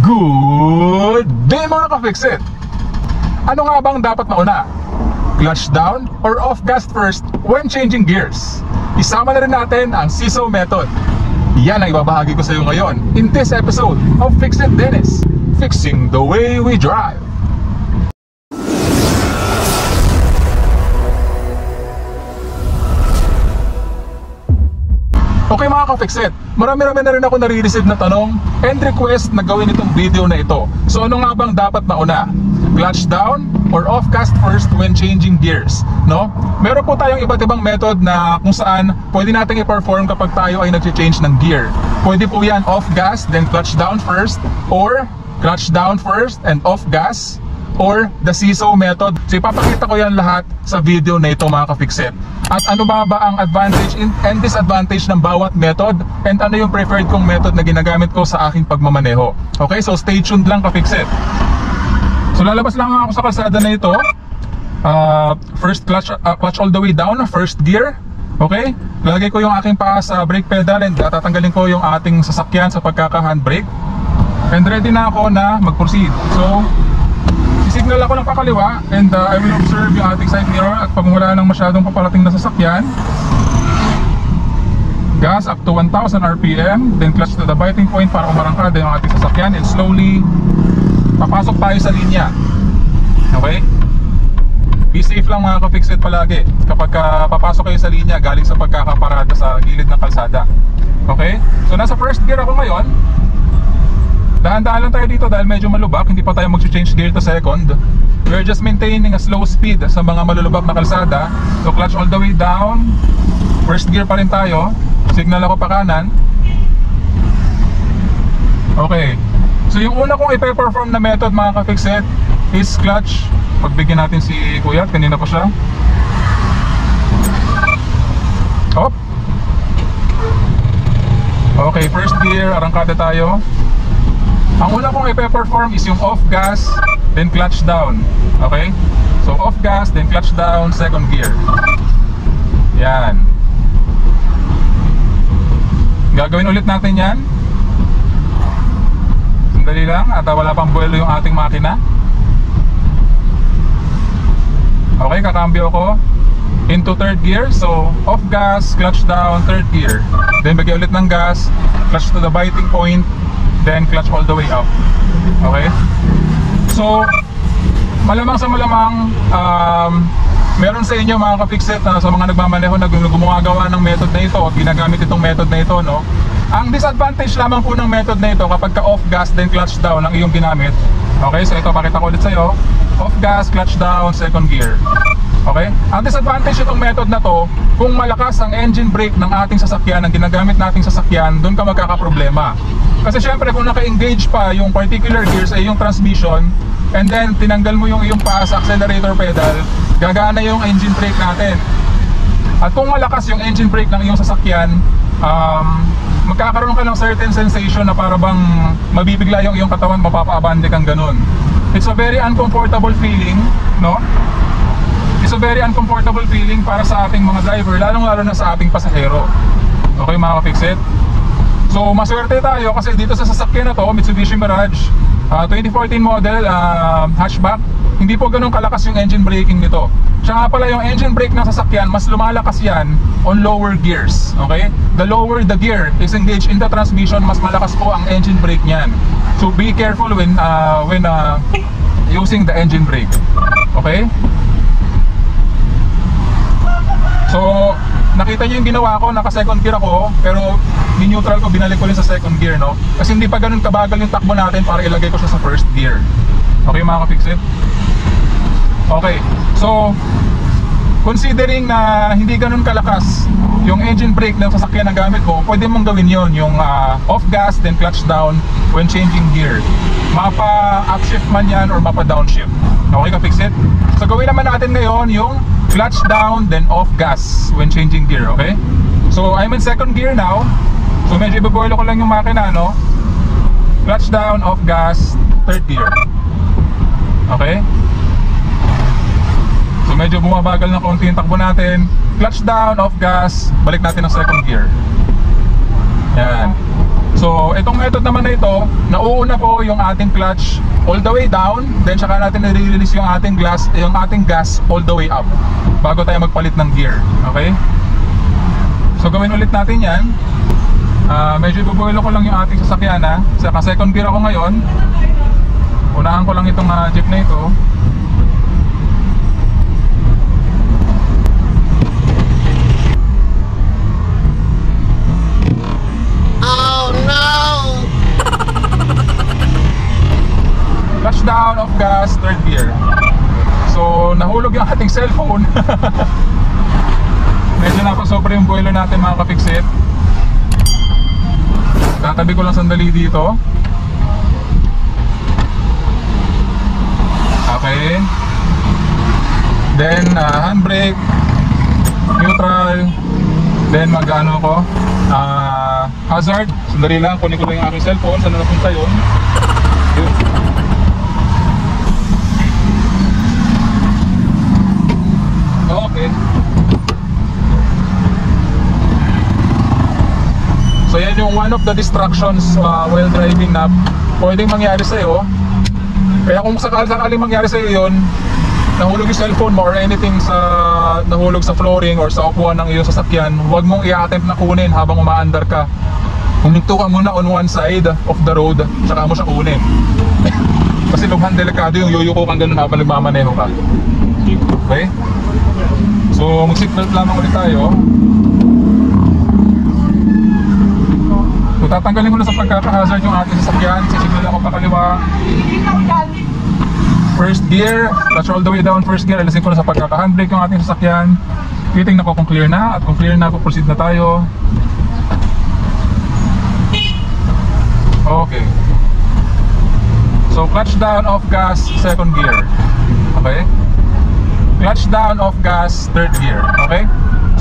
Good day mga ka-Fixit! Ano nga bang dapat mauna? Clutch down or off gas first when changing gears? Isama na rin natin ang CISO method. Yan ang ibabahagi ko sa iyo ngayon in this episode of Fixit Dennis, fixing the way we drive. Okay mga ka-Fixit, marami-rami na rin ako nare-receive na tanong and request na gawin itong video na ito. So ano nga bang dapat mauna? Clutch down or off gas first when changing gears? No? Meron po tayong iba't ibang method na kung saan pwede natin i-perform kapag tayo ay nag-change ng gear. Pwede po yan off gas then clutch down first, or clutch down first and off gas, or the CISO method. So ipapakita ko yan lahat sa video na ito mga ka-Fixit. At ano ba ang advantage and disadvantage ng bawat method, and ano yung preferred kong method na ginagamit ko sa aking pagmamaneho. Okay, so stay tuned lang ka-Fixit. So lalabas lang ako sa kalsada na ito. First clutch all the way down, first gear. Okay, lalagay ko yung aking paa sa brake pedal and tatanggalin ko yung ating sasakyan sa pagkaka-handbrake. And ready na ako na mag-proceed. So signal ako ng pakaliwa and I will observe yung ating side mirror at pag wala nang masyadong paparating na sasakyan, gas up to 1000 RPM, then clutch to the biting point para umarangkada yung ating sasakyan and slowly papasok tayo sa linya. Okay? Be safe lang mga ka-Fixit palagi kapag papasok kayo sa linya galing sa pagkakaparada sa gilid ng kalsada. Okay? So nasa first gear ako ngayon. Dahan-dahan lang tayo dito dahil medyo malubak, hindi pa tayo mag-change gear to second. We're just maintaining a slow speed sa mga malulubak na kalsada. So clutch all the way down. First gear pa rin tayo. Signal ako pa kanan. Okay. So yung una kong ipe-perform na method mga ka-Fixit is clutch. Pagbigyan natin si Kuya, kanina pa siya. Hop. Okay, first gear, arangkada tayo. Ang una kong ipe-perform is yung off gas, then clutch down. Okay? So off gas, then clutch down, second gear. Yan. Gagawin ulit natin yan. Sandali lang, at wala pang buwelo yung ating makina. Okay, kakambyo ko into third gear. So off gas, clutch down, third gear. Then bagay ulit ng gas, clutch to the biting point, then clutch all the way up. Okay? So malamang sa malamang meron sa inyo mga ka-Fixit na sa mga nagmamaneho na gumagawa ng method na ito at ginagamit itong method na ito, no? Ang disadvantage lamang po ng method na ito kapag ka off gas then clutch down ang iyong ginamit. Okay? So ito pakita ko ulit sa iyo. Off gas, clutch down, second gear. Okay? Ang disadvantage itong method na to, kung malakas ang engine brake ng ating sasakyan, ang ginagamit nating sasakyan, doon ka magkakaproblema. Kasi syempre kung naka-engage pa yung particular gears ay yung transmission, and then tinanggal mo yung iyong paa sa accelerator pedal, gagana yung engine brake natin. At kung malakas yung engine brake ng iyong sasakyan, magkakaroon ka ng certain sensation na para bang mabibigla yung iyong katawan, mapapa-abande kang ganun. It's a very uncomfortable feeling, no? It's a very uncomfortable feeling para sa ating mga driver, lalong-lalo na sa ating pasahero. Okay mga ka-Fixit? So maswerte tayo kasi dito sa sasakyan na to, Mitsubishi Mirage 2014 model, hatchback, hindi po ganun kalakas yung engine braking nito. Siya nga pala yung engine brake ng sasakyan, mas lumalakas yan on lower gears. Okay? The lower the gear is engaged in the transmission, mas malakas po ang engine brake niyan. So be careful when using the engine brake. Okay? So nakita niyo yung ginawa ko, naka second gear ako, pero ni-neutral ko, binalik ko rin sa second gear, no? Kasi hindi pa ganun kabagal yung takbo natin para ilagay ko siya sa first gear. Okay mga ka-Fixit? Okay, so considering na hindi ganun kalakas yung engine brake na sasakyan na gamit ko, pwede mong gawin yon, yung off gas then clutch down when changing gear. Mapa upshift man yan or mapa downshift. Okay ka-Fixit? So gawin naman natin ngayon yung clutch down then off gas when changing gear. Okay? So I'm in second gear now. So medyo ibaboilo ko lang yung makina, no? Clutch down, off gas, third gear. Okay? So medyo bumabagal na konti yung takbo natin. Clutch down, off gas, balik natin ang second gear. Yan. So itong method naman na ito, nauuna po yung ating clutch all the way down, then saka natin nare-release yung ating gas all the way up bago tayo magpalit ng gear. Okay? So gawin ulit natin yan. Medyo ibubuelo ko lang yung ating sasakyan ha. Saka second gear ako ngayon. Unahan ko lang itong jeep na ito. Clutch down, off gas, third gear. So nahulog yung ating cellphone. Medyo napasobra yung boiler natin mga kapiksit. Tatabi ko lang sandali dito. Okay. Then handbrake, neutral. Then mag-ano ko hazard. Sandali lang, kunin ko lang yung aking cellphone. Saan na napunta yun? Yun. Okay. So yan yung one of the distractions while driving na pwedeng mangyari sa'yo. Kaya kung sakaling mangyari sa'yo yun, nahulog yung cellphone mo or anything nahulog sa flooring or sa upuan ng iyong sasakyan, huwag mong i-attempt na kunin habang umaandar ka. Huminto ka muna on one side of the road, saka mo siya kunin. Kasi lubhan delikado yung yuyuko kang ganun habang nagmamaneho ka. Okay? So mag-seatbelt lamang ulit tayo. So tatanggalin ko na sa pagkaka-hazard yung ating sasakyan. Sisignal ako pa kaliwa. First gear, clutch all the way down, first gear. Alisin ko na sa pagkaka-handbrake yung ating sasakyan. Titingnan ko kung clear na. At kung clear na, proceed na tayo. Okay. So clutch down, off gas, second gear. Okay? Clutch down, off gas, third gear. Okay?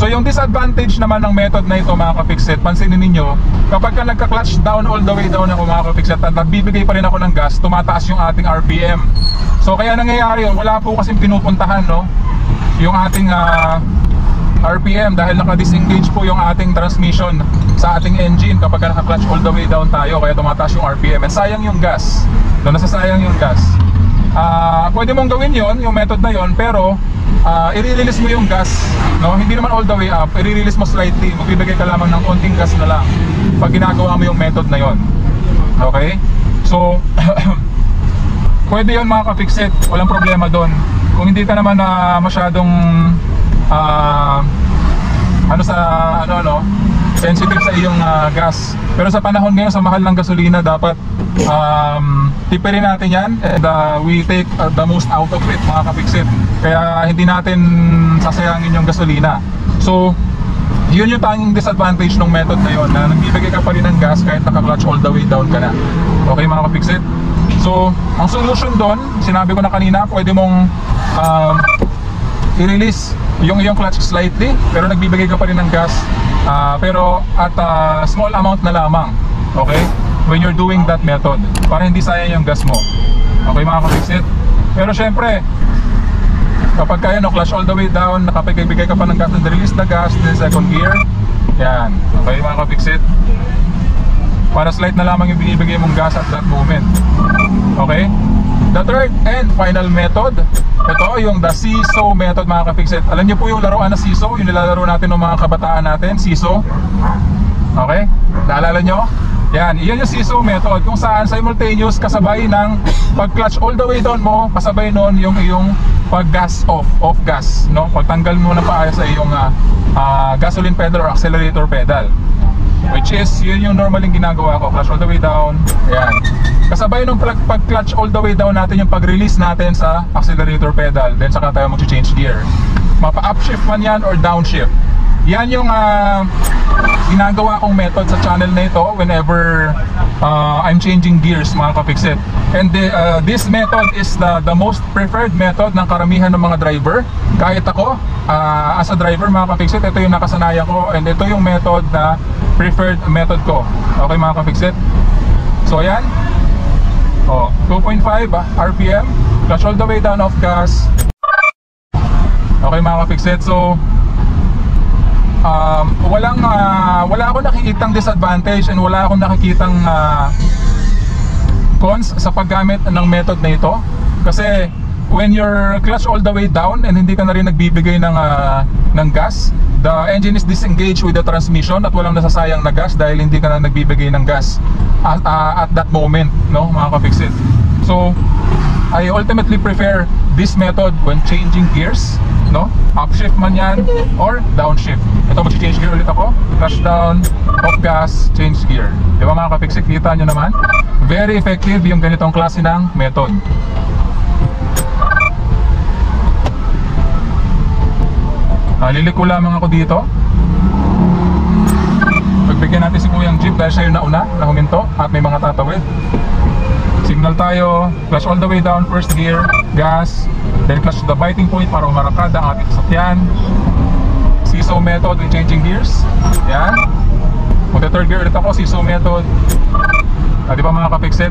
So yung disadvantage naman ng method na ito mga kapiksit, pansinin ninyo, kapag ka nagka-clutch down all the way down ako mga kapiksit at nagbibigay pa rin ako ng gas, tumataas yung ating RPM. So kaya nangyayari yun, wala po kasing pinupuntahan no, yung ating RPM dahil naka-disengage po yung ating transmission sa ating engine kapag naka-clutch all the way down tayo, kaya tumataas yung RPM. And sayang yung gas, no, nasasayang yung gas. Pwede mong gawin yon, yung method na yon, pero i-release mo yung gas, no? Hindi naman all the way up, i-release mo slightly, magbibigay ka lamang ng konting gas na lang pag ginagawa mo yung method na yon. Okay? So pwede yon mga ka-fixit, walang problema doon. Kung hindi ka naman masyadong sensitive sa iyong gas. Pero sa panahon ngayon, sa mahal ng gasolina, dapat tipirin natin yan and we take the most out of it mga kapiksit. Kaya hindi natin sasayangin yung gasolina. So yun yung tanging disadvantage ng method na yun, na nagbibigay ka pa rin ng gas kahit naka-clutch all the way down ka na. Okay mga kapiksit? So ang solution doon, sinabi ko na kanina, pwede mong i-release yung iyong clutch slightly, pero nagbibigay ka pa rin ng gas, pero at small amount na lamang. Okay? When you're doing that method, para hindi sayang yung gas mo. Okay mga kapiksit? Pero syempre, kapag kaya no, clutch all the way down, nakapagbigay ka pa ng gas and release the gas, then second gear. Yan. Okay mga kapiksit? Para slight na lamang yung binibigay mong gas at that moment. Okay? The third and final method, ito yung the seesaw method mga kapiksit. Alam niyo po yung laruan na seesaw, yung nilalaro natin ng mga kabataan natin, seesaw. Okay? Naalala nyo? Yan, iyan yung seesaw method, kung saan simultaneous kasabay ng pag-clutch all the way down mo, kasabay nun yung iyong pag-gas off gas, no? Pagtanggal mo na paaya sa iyong gasoline pedal or accelerator pedal. Which is, yun yung normaling ginagawa ko, clutch all the way down. Ayan. Kasabay nung pag-clutch all the way down natin yung pag-release natin sa accelerator pedal. Then saka tayo mag-change gear. Mapa-upshift man yan or downshift. Yan yung ginagawa kong method sa channel na ito whenever I'm changing gears mga kapiksit. And this method is the most preferred method ng karamihan ng mga driver. Kahit ako, as a driver mga kapiksit, ito yung nakasanayan ko and ito yung method na preferred method ko. Okay mga kapiksit? So ayan, 2.5 RPM, clutch all the way down, off gas. Okay mga kapiksit, so wala akong nakikitang disadvantage and wala akong nakikitang cons sa paggamit ng method na ito. Kasi when you're clutch all the way down and hindi ka na rin nagbibigay ng gas, the engine is disengaged with the transmission at walang nasasayang na gas dahil hindi ka na nagbibigay ng gas at that moment, no, mga ka-fix-it. So I ultimately prefer this method when changing gears, no? Upshift man yan or downshift. Ito, mag-change gear ulit ako. Clutch down, off gas, change gear. Di ba mga ka-fix-it? Kita nyo naman? Very effective yung ganitong klase ng method. Liliko lamang ako dito. Pagbigyan natin si Kuyang Jeep dahil siya yung nauna na huminto at may mga tatawid. Signal tayo, clutch all the way down, first gear, gas, then clutch to the biting point para umarakad ang ating sasakyan. Seesaw method when changing gears. Yan. Magta-third gear ulit ako, seesaw method. Di ba mga ka-fix-it?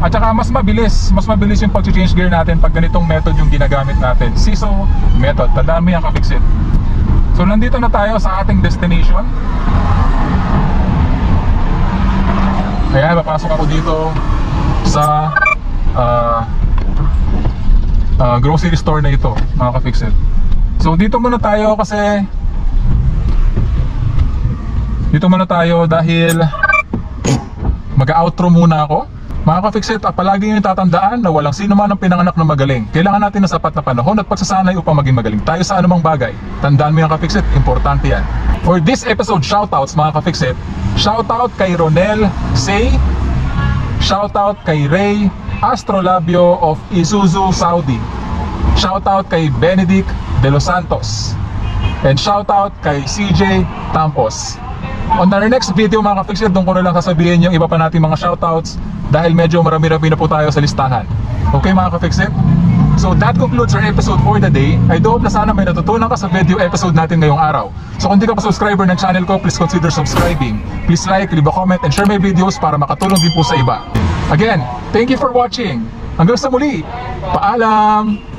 At saka mas mabilis yung pag-change gear natin pag ganitong method yung ginagamit natin. Seesaw method, tandaan mo yan ka-fix-it. So nandito na tayo sa ating destination. Ayan, papasok ako dito sa grocery store na ito, mga ka-fix-it. So dito muna tayo kasi dahil mag-outro muna ako. Mga ka-fix-it, palagi nyo tatandaan na walang sino man ang pinanganak na magaling. Kailangan natin ng sapat na panahon at pagsasanay upang maging magaling tayo sa anumang bagay. Tandaan mo yan ka-fix-it, importante yan. For this episode shoutouts mga ka-fix-it, shoutout kay Ronel Say, shoutout kay Ray Astrolabio of Isuzu Saudi, shoutout kay Benedict De Los Santos, and shoutout kay CJ Tampos. On our next video mga ka-fix-it, doon ko na lang sasabihin yung iba pa nating mga shoutouts dahil medyo marami-rami na po tayo sa listahan. Okay mga ka-fix-it? So that concludes our episode for the day. I do hope na sana may natutunan ka sa video episode natin ngayong araw. So kung di ka pa subscriber ng channel ko, please consider subscribing. Please like, leave a comment, and share my videos para makatulong din po sa iba. Again, thank you for watching. Hanggang sa muli, paalam!